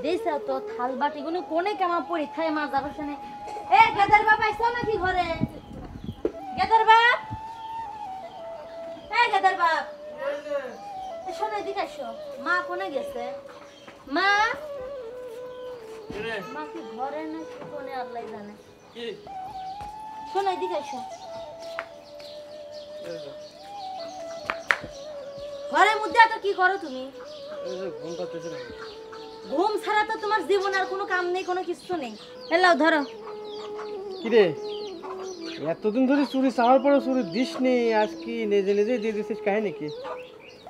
দেইছে তো থাল বাটি গুলো কোনে কেমন পরীক্ষায় মা যাবে শুনে এ গেদার বাপ আইছো নাকি ঘরে গেদার বাপ এ গেদার বাপ শোনো এদিকে আসো মা কোনে গেছে মা মা কি ঘরে নাকি কোনে আল্লাহ জানে কি শোনো এদিকে আসো ঘরের মধ্যে এত কি করো তুমি ঘুম ছাড়া তো তোমার জীবন আর কোনো কাম নেই কোনো কিছু নেই এলাও ধরো কি রে এতদিন ধরে চুরি চাওয়ার পরে চুরি দিস নেই আজ কি নিজে নিজে দিয়ে দিছিস কাহিনী কি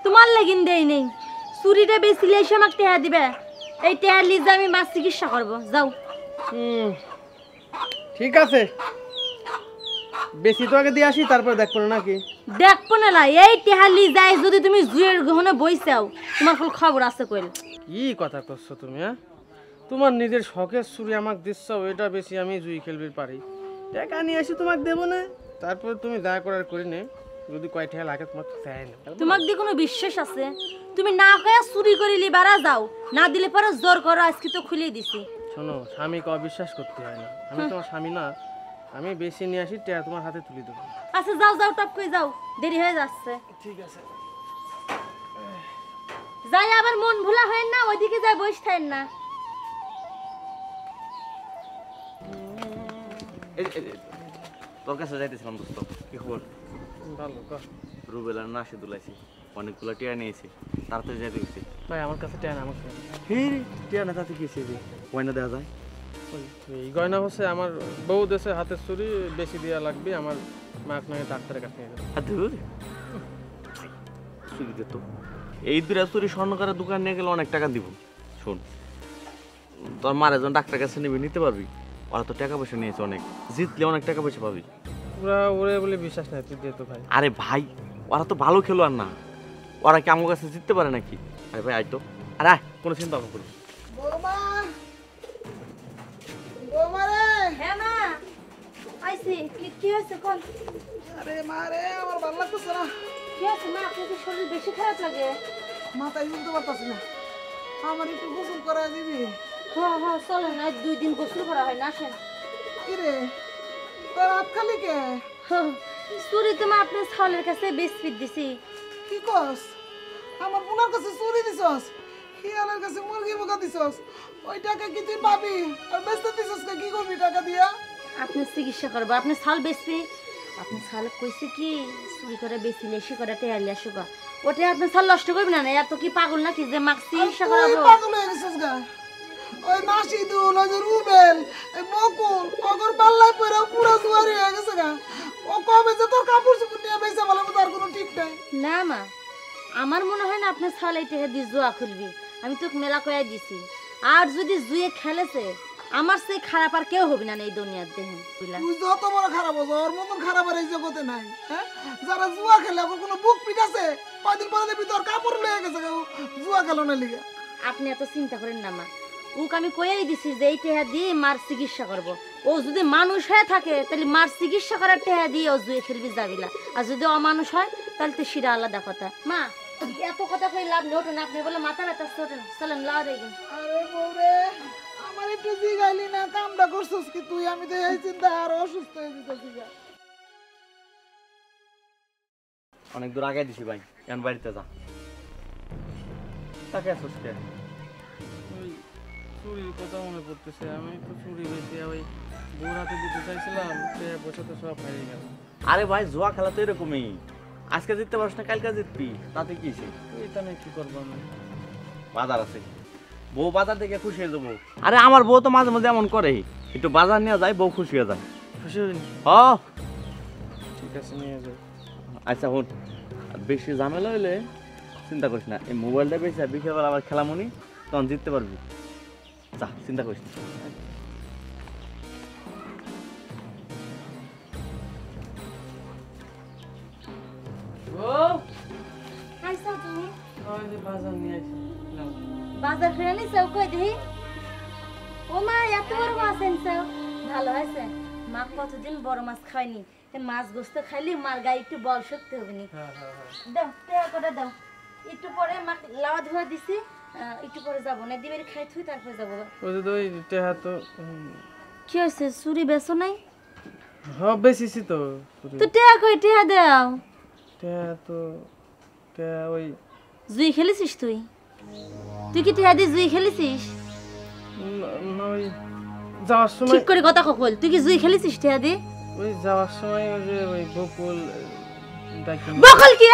তোমার লাগিন দেই নেই চুরিটা বেশিলে এসে আমাকে টেহা দিবে এই টেহা লিজে আমি মাছ চিকিৎসা করবো যাও ঠিক আছে বেশি তো আগে দিয়ে আসি তারপর দেখবো না নাকি দেখবো না এই টেহা লিজাই যদি তুমি জুয়ের গহনে বইছাও তোমার ফুল খবর আছে কইল কি কথা করছো তুমি হ্যাঁ তোমার নিজের শখের চুরি আমাকে দিচ্ছ ওইটা বেশি আমি জুই খেলবি পারি টাকা নিয়ে আসি তোমাকে দেবো না তারপর তুমি দয়া করার করি নে যদি কয়টা লাগে তোমার চাই না তোমাক দিয়ে কোনো বিশ্বাস আছে তুমি না কয়া চুরি করিলি বারা যাও না দিলে পরে জোর করো আজকে তো খুলে দিছি শোনো স্বামীকে অবিশ্বাস করতে হয় না আমি তোমার স্বামী না আমি বেশি নিয়ে আসি টেয়া তোমার হাতে তুলে দেবো আচ্ছা যাও যাও টপ করে যাও দেরি হয়ে যাচ্ছে ঠিক আছে যাই আবার মন ভোলা হয় না ওইদিকে যাই বসে থাকেন না তোর কাছে যাইতেছিলাম দোস্ত কি খবর ভালো রুবেল আর নাশি দুলাইছি অনেকগুলো টিয়া নিয়েছি তাড়াতাড়ি যাইতে গেছি ভাই আমার কাছে টেয়া না আমাকে টিয়া না তাতে কি গয়না দেওয়া যায় এই গয়না হচ্ছে আমার বউ দেশে হাতের চুরি বেশি দেওয়া লাগবে আমার মা আপনাকে ডাক্তারের কাছে নিয়ে যাবে চুরি দিত এই দুরা চুরি স্বর্ণকারের দোকান নিয়ে গেলে অনেক টাকা দিব শোন তোর মার একজন ডাক্তারের কাছে নিবি নিতে পারবি ওরা তো টাকা পয়সা নিয়েছে অনেক জিতলে অনেক টাকা পয়সা পাবি ওরা ওরে বলে বিশ্বাস নাই তুই দিয়ে তো ভাই আরে ভাই ওরা তো ভালো খেলোয়াড় না ওরা কি আমার কাছে জিততে পারে নাকি আরে ভাই আয় তো আরে কোনো চিন্তা ভাবনা করি হ্যাঁ মা আইছি কি হয়েছে কোন আরে মা রে আমার ভালো লাগতেছে না কি আছে মা আপনার শরীর বেশি খারাপ লাগে মাথায় তুলতে পারতাছি না আমার একটু গোসল করা দিবি হ্যাঁ হ্যাঁ চলেন না 2 দিন গোসল করা হয় না আসেন কি রে তোর হাত খালি কে চুরি তো মা আপনার ছালের কাছে বিস্পিট দিছি কি কস আমার বোনের কাছে চুরি দিছস শিয়ালের কাছে মুরগি বোকা দিছস ওই টাকা কি তুই পাবি আর বেচতে দিছস কি করবি টাকা দিয়া আপনি চিকিৎসা করবো আপনি ছাল বেচবি আপনি ছাল কইছে কি চুরি করে বেশি লেসি করে টেয়ালি আসুক ওটা আপনি ছাল নষ্ট করবি না এত কি পাগল নাকি যে মাক চিকিৎসা করাবো পাগল হয়ে গেছিস গা ওই নাশিদুল ওই যে রুবেল এই বকুল অগর পাল্লায় পড়ে পুরো জুয়ারি হয়ে গেছে গা ও কবে যে তোর কাপড় চোপড় নিয়ে বেঁচে বলে তার কোনো ঠিক নাই না মা আমার মনে হয় না আপনার ছাল এই টেহে দিয়ে জুয়া খুলবি আমি তো মেলা কয়াই দিছি আর যদি জুয়ে খেলেছে আমার সেই খারাপ আর কেউ হবে না এই দুনিয়ার দেহে তুই যত বড় খারাপ হতো ওর মতন খারাপ আর এই জগতে নাই হ্যাঁ যারা জুয়া খেলে ওর কোনো বুক পিট আছে কয়দিন পরে দেখবি তোর কাপড় লেগে গেছে জুয়া খেলো না লিগে আপনি এত চিন্তা করেন না মা ওক আমি কয়েই দিছি যে এই টেহা দিয়ে মার চিকিৎসা করব ও যদি মানুষ হয়ে থাকে তাহলে মার চিকিৎসা করার টেহা দিয়ে ও জুয়ে খেলবি যাবিলা আর যদি অমানুষ হয় তাহলে তো সেটা আলাদা কথা মা এত কথা কই লাভ নেই ওঠেন আপনি বলে মাথা ব্যথা ওঠেন চলেন লাও দেখেন আরে বউরে আমার একটু জিগাইলি না কামটা করছিস কি তুই আমি তো এই চিন্তা আর অসুস্থ হয়ে যেতেছি অনেক দূর আগে দিছি ভাই এখন বাড়িতে যা তাকে আসছিস কে ওই চুরির কথা মনে পড়তেছে আমি তো চুরি বেশি ওই বউর হাতে দিতে চাইছিলাম সে বছর তো সব হারিয়ে গেল আরে ভাই জুয়া খেলা তো এরকমই আজকে জিততে পারছ না কালকে জিতবি তাতে কি এটা নিয়ে কি করবো আমি বাজার আছে বউ বাজার থেকে খুশি হয়ে যাবো আরে আমার বউ তো মাঝে মাঝে এমন করে একটু বাজার নিয়ে যায় বউ খুশি হয়ে যায় খুশি হইনি হ ঠিক আছে নিয়ে যাই আচ্ছা হন বেশি ঝামেলা হইলে চিন্তা করিস না এই মোবাইলটা বেশি বিকেলবেলা আবার খেলামনি তখন জিততে পারবি যা চিন্তা করিস না আইসা তুমি ওই যে বাজার নিয়ে আসি বাজার ফিরে নিছাও কই দেহি ও মা এত বড় মাছ এনেছো ভালো হয়েছে মা কতদিন বড় মাছ খায়নি মাছ গোস্ত খাইলে মার গায়ে একটু বল শক্তি হবে নি দাও টেয়া করে দাও একটু পরে মা লাওয়া ধোয়া দিছি একটু পরে যাবো না দিবের খাই থুই তারপরে যাবো ওই যে ওই টেহা তো কি হয়েছে চুরি বেছো নাই বেশিছি তো চুরি। তো টেয়া কই টেয়া দাও টেহা তো টেহা ওই জুই খেলেছিস তুই তুই কি টেয়া দিয়ে জুই খেলেছিস না, ওই যাওয়ার সময় ঠিক করে কথা কখল তুই কি জুই খেলেছিস টেয়া দিয়ে ওই যাওয়ার সময় ওই যে ওই বকুল ডাকি বকল কি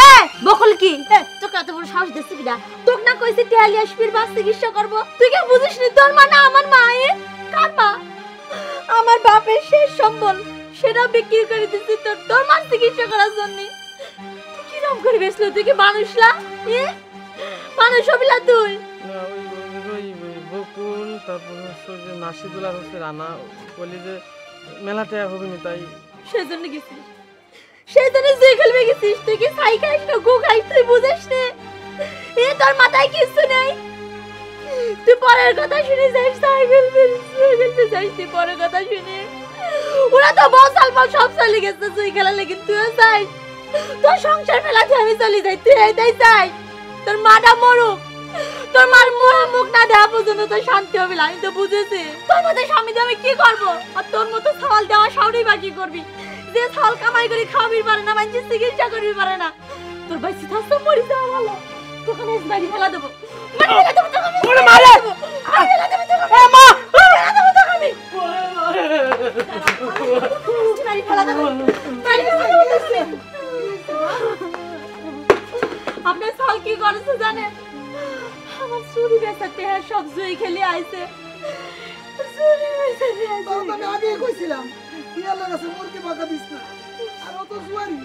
বকল কি তোকে এত বড় সাহস দিছিস কিডা তোকে না কইছি টেয়ালি আসবির বাস চিকিৎসা করব তুই কি বুঝিস নি তোর মা না আমার মা কার মা আমার বাপের শেষ সম্বল সেটা বিক্রি করে দিছিস তোর মা চিকিৎসা করার জন্য তুই কি রকম করে বেসলো তুই কি মানুষলা মানুষ হবিলা তুই না ওই বকুল তারপর হচ্ছে যে নাসিদুল আর হচ্ছে রানা বলি যে মেলা টেহা হবে না তাই সেজন্য গেছিস সেজন্য জুই খেলবে গেছিস তুই কি সাই খাইস না গু খাইস তুই বুঝিস না তোর মাথায় কিছু নেই তুই পরের কথা শুনে যাইস তাই খেলতে যাইস তুই পরের কথা শুনে ওরা তো বউ সালপাল সব চলে গেছে জুই খেলা লেগে তুইও যাই তোর সংসার ফেলাতে আমি চলে যাই তুই এইটাই চাই তোর মাটা মরুক তোর মার মোড়া মুখ না দেওয়া পর্যন্ত তোর শান্তি হবে না আমি তো বুঝেছি তোর মতো স্বামী দিয়ে আমি কি করবো আর তোর মতো সওয়াল দেওয়া সাউরি বা কি করবি যে সওয়াল কামাই করে খাওয়াবি পারে না মানুষের চিকিৎসা করবি পারে না তোর ভাই সিথাস্ত মরি যাওয়া ভালো তোকে বাড়ি ফেলা দেবো আপনার সল কি করেছে জানেন আমার চুরি বেচাতে সব জুই খেলে আইছে চুরি বেচাতে তখন তো আমি আগেই কইছিলাম ইয়ার লাগাছে মুরগি বাঁকা দিস না আর ও তো জুয়ারি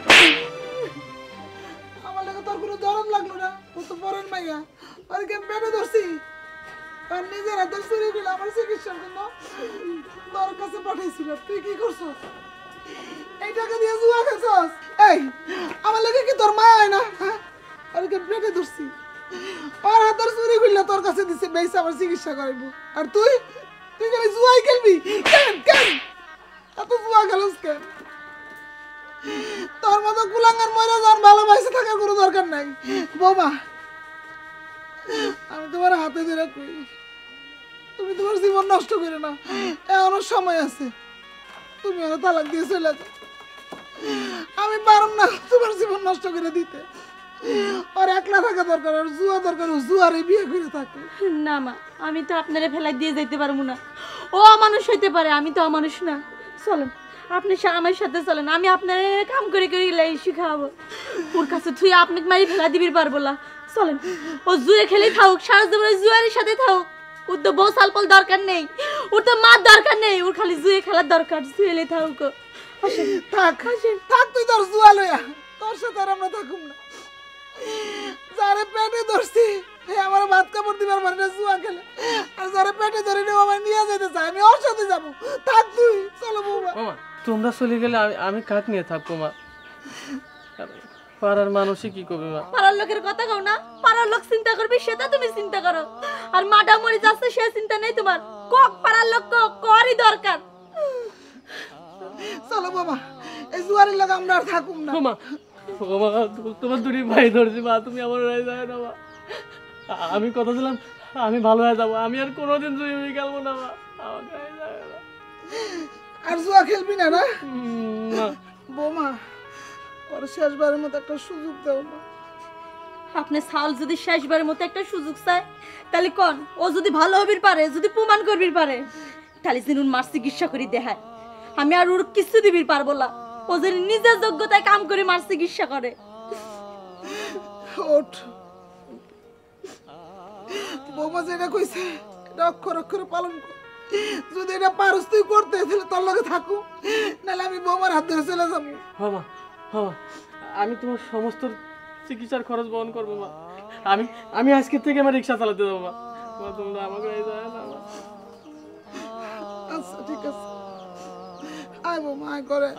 আমার লাগে তোর কোনো দরদ লাগলো না ও তো পরের মাইয়া আর কে পেটে ধরছি আর নিজের হাতে চুরি গুলো আমার চিকিৎসার জন্য তোর কাছে পাঠাইছিল তুই কি করছস এই টাকা দিয়ে জুয়া খেলছস এই আমার লাগে কি তোর মা হয় না হ্যাঁ আর কে পেটে ধরছি আর হাতের চুরি গুলো তোর কাছে দিছে বেইসা আমার চিকিৎসা করাইব আর তুই তুই খালি জুয়াই খেলবি কেন কেন এত জুয়া খেলস কেন তোর মতো কুলাঙ্গার মরে যান ভালোবাসে থাকার কোনো দরকার নাই বাবা আমি তোমার হাতে ধরে কই তুমি তোমার জীবন নষ্ট করে না এখনো সময় আছে তুমি ওরা তালাক দিয়ে চলে যাও আমি পারম না তোমার জীবন নষ্ট করে দিতে আর একলা থাকা দরকার আর জুয়া দরকার জুয়ারে বিয়ে করে থাকে না মা আমি তো আপনারে ফেলাই দিয়ে যাইতে পারবো না ও অমানুষ হইতে পারে আমি তো অমানুষ না চলেন আপনি আমার সাথে চলেন আমি আপনার কাম করে করে শিখাবো ওর কাছে তুই আপনি মারি ফেলা দিবি পারবো না চলেন ও জুয়ে খেলে থাকুক সারা জীবনে জুয়ারের সাথে থাকুক ওর তো বউ সালপল দরকার নেই ওর তো মার দরকার নেই ওর খালি জুয়ে খেলার দরকার জুয়েলে থাকুক থাক থাক তুই তোর জুয়া লইয়া তোর সাথে আর আমরা থাকুম না যারে পেটে ধরছি আমার ভাত কাপড় দিবার পারে না জুয়া খেলে আর যারে পেটে ধরে নেও আমার নিয়ে যেতে চাই আমি ওর সাথে যাবো থাক তুই চলো বৌমা মামা তোমরা চলে গেলে আমি কাক নিয়ে থাকবো মা পাড়ার মানুষই কি করবে মা পাড়ার লোকের কথা কও না পাড়ার লোক চিন্তা করবে সেটা তুমি চিন্তা করো আর মাটা মরে যাচ্ছে সে চিন্তা নেই তোমার কক পাড়ার লোক করই দরকার চলো বাবা এই জুয়ারের লাগে আমরা আর থাকুম না মামা মামা তোমার দুটি ভাই ধরছি মা তুমি আমার রায় যায় না মা আমি কথা দিলাম আমি ভালো হয়ে যাবো আমি আর কোনোদিন জুই হয়ে গেলবো না মা আমার রায় যায় না আর জুয়া খেলবি না না না বৌমা ওর শেষবারের মতো একটা সুযোগ দাও না আপনি সাল যদি শেষবারের মতো একটা সুযোগ চায় তাহলে কোন ও যদি ভালো হবির পারে যদি প্রমাণ করবির পারে তাহলে জিনুন মার চিকিৎসা করি দেখায় আমি আর ওর কিছু দিবির পারবো না ও যে নিজের যোগ্যতায় কাম করে মার চিকিৎসা করে ওঠ বৌমা যেটা কইছে এটা অক্ষর অক্ষরে পালন কর যদি এটা পারস তুই করতে তাহলে তোর লগে থাকু নাহলে আমি বৌমার হাত ধরে চলে যাবো মা আমি তোমার সমস্ত চিকিৎসার খরচ বহন করবো মা আমি আজকে থেকে আমার রিক্সা চালাতে দেবো মা তোমরা আমাকে রায় যায় না মা আচ্ছা ঠিক আছে আয় বৌমা আয় করে